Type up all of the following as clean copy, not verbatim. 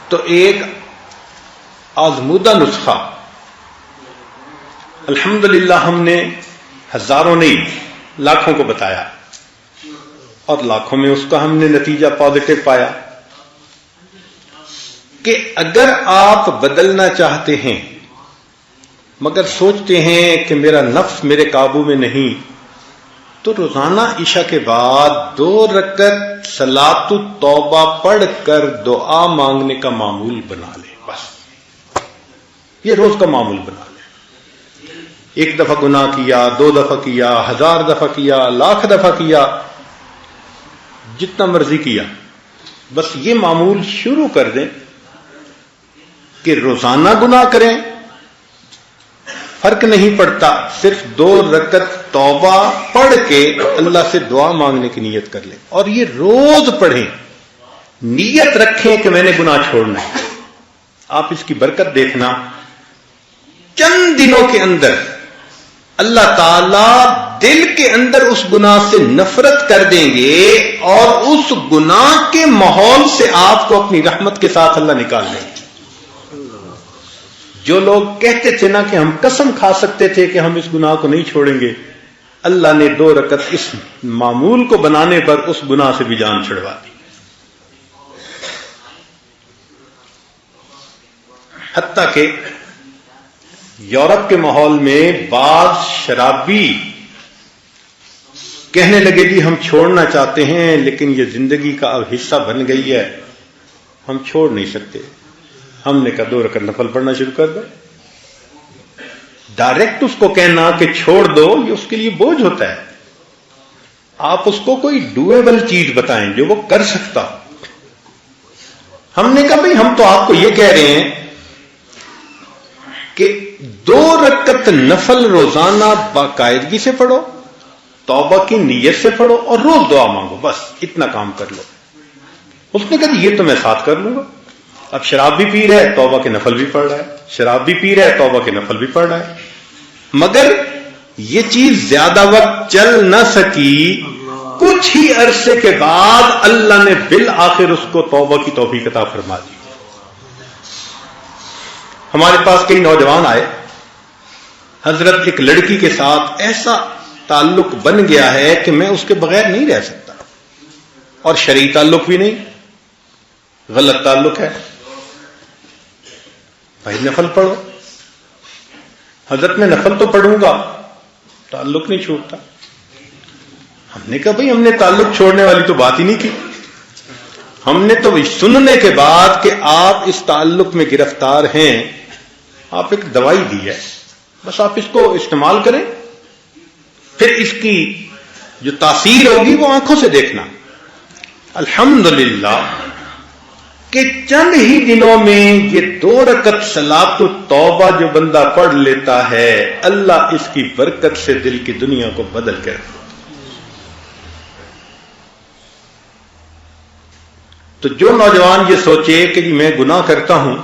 تو ایک آزمودہ نسخہ الحمدللہ ہم نے ہزاروں نہیں لاکھوں کو بتایا اور لاکھوں میں اس کا ہم نے نتیجہ پازیٹو پایا کہ اگر آپ بدلنا چاہتے ہیں مگر سوچتے ہیں کہ میرا نفس میرے قابو میں نہیں، تو روزانہ عشاء کے بعد 2 رکعت صلاۃ التوبہ پڑھ کر دعا مانگنے کا معمول بنا لیں. بس یہ روز کا معمول بنا لیں. 1 دفعہ گناہ کیا، 2 دفعہ کیا، 1000 دفعہ کیا، لاکھ دفعہ کیا، جتنا مرضی کیا، بس یہ معمول شروع کر دیں کہ روزانہ گناہ کریں، فرق نہیں پڑتا، صرف 2 رکعت توبہ پڑھ کے اللہ سے دعا مانگنے کی نیت کر لیں اور یہ روز پڑھیں. نیت رکھیں کہ میں نے گناہ چھوڑنا ہے. آپ اس کی برکت دیکھنا، چند دنوں کے اندر اللہ تعالی دل کے اندر اس گناہ سے نفرت کر دیں گے اور اس گناہ کے ماحول سے آپ کو اپنی رحمت کے ساتھ اللہ نکال دیں گے. جو لوگ کہتے تھے نا کہ ہم قسم کھا سکتے تھے کہ ہم اس گناہ کو نہیں چھوڑیں گے، اللہ نے 2 رکعت اس معمول کو بنانے پر اس گناہ سے بھی جان چھڑوا دی. حتیٰ کہ یورپ کے ماحول میں بعض شرابی کہنے لگے جی ہم چھوڑنا چاہتے ہیں لیکن یہ زندگی کا اب حصہ بن گئی ہے، ہم چھوڑ نہیں سکتے. ہم نے کہا 2 رکعت نفل پڑھنا شروع کر دو. ڈائریکٹ اس کو کہنا کہ چھوڑ دو یہ اس کے لیے بوجھ ہوتا ہے. آپ اس کو کوئی ڈویبل چیز بتائیں جو وہ کر سکتا. ہم نے کہا بھئی ہم تو آپ کو یہ کہہ رہے ہیں کہ 2 رکعت نفل روزانہ باقاعدگی سے پڑھو، توبہ کی نیت سے پڑھو اور روز دعا مانگو، بس اتنا کام کر لو. اس نے کہا یہ تو میں ساتھ کر لوں گا. اب شراب بھی پی رہا ہے، توبہ کے نفل بھی پڑھ رہا ہے، شراب بھی پی رہا ہے، توبہ کے نفل بھی پڑھ رہا ہے، مگر یہ چیز زیادہ وقت چل نہ سکی. کچھ ہی عرصے کے بعد اللہ نے بالآخر اس کو توبہ کی توفیق عطا فرما دی. ہمارے پاس کئی نوجوان آئے، حضرت ایک لڑکی کے ساتھ ایسا تعلق بن گیا ہے کہ میں اس کے بغیر نہیں رہ سکتا، اور شرعی تعلق بھی نہیں، غلط تعلق ہے. بھائی نفل پڑھو. حضرت میں نفل تو پڑھوں گا، تعلق نہیں چھوڑتا. ہم نے کہا بھائی ہم نے تعلق چھوڑنے والی تو بات ہی نہیں کی. ہم نے تو سننے کے بعد کہ آپ اس تعلق میں گرفتار ہیں، آپ ایک دوائی دی ہے، بس آپ اس کو استعمال کریں، پھر اس کی جو تاثیر ہوگی وہ آنکھوں سے دیکھنا. الحمدللہ کہ چند ہی دنوں میں یہ 2 رکعت صلاۃ التوبہ جو بندہ پڑھ لیتا ہے، اللہ اس کی برکت سے دل کی دنیا کو بدل کر. تو جو نوجوان یہ سوچے کہ جی میں گناہ کرتا ہوں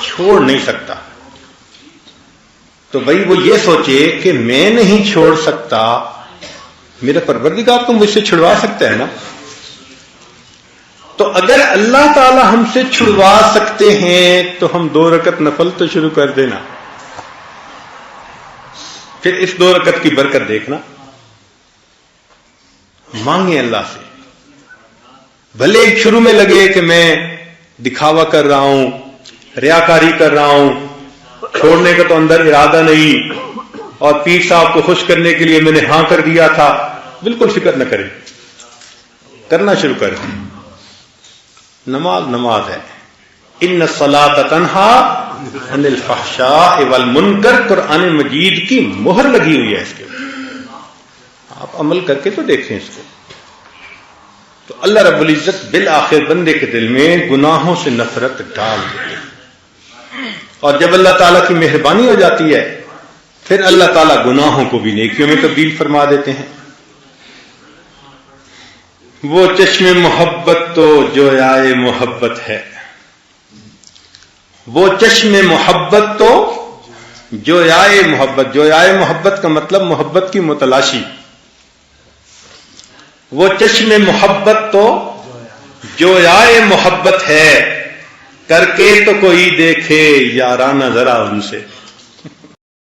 چھوڑ نہیں سکتا، تو بھائی وہ یہ سوچے کہ میں نہیں چھوڑ سکتا، میرا پروردگار تو مجھ سے چھڑوا سکتا ہے نا. تو اگر اللہ تعالی ہم سے چھڑوا سکتے ہیں تو ہم 2 رکعت نفل تو شروع کر دینا. پھر اس 2 رکعت کی برکت دیکھنا. مانگیں اللہ سے. بھلے شروع میں لگے کہ میں دکھاوا کر رہا ہوں، ریاکاری کر رہا ہوں، چھوڑنے کا تو اندر ارادہ نہیں، اور پیر صاحب کو خوش کرنے کے لیے میں نے ہاں کر دیا تھا، بالکل فکر نہ کریں، کرنا شروع کریں. نماز نماز ہے. ان الصلاۃ تنہی عن الفحشاء والمنکر، قرآن مجید کی مہر لگی ہوئی ہے اس کے. آپ عمل کر کے تو دیکھیں اس کو. تو اللہ رب العزت بالآخر بندے کے دل میں گناہوں سے نفرت ڈال دیتے ہیں، اور جب اللہ تعالیٰ کی مہربانی ہو جاتی ہے پھر اللہ تعالیٰ گناہوں کو بھی نیکیوں میں تبدیل فرما دیتے ہیں. وہ چشم محبت تو جویائے محبت ہے، وہ چشم محبت تو جویائے محبت. جویائے محبت کا مطلب محبت کی متلاشی. وہ چشم محبت تو جویائے محبت ہے، کر کے تو کوئی دیکھے یارانہ ذرا ان سے.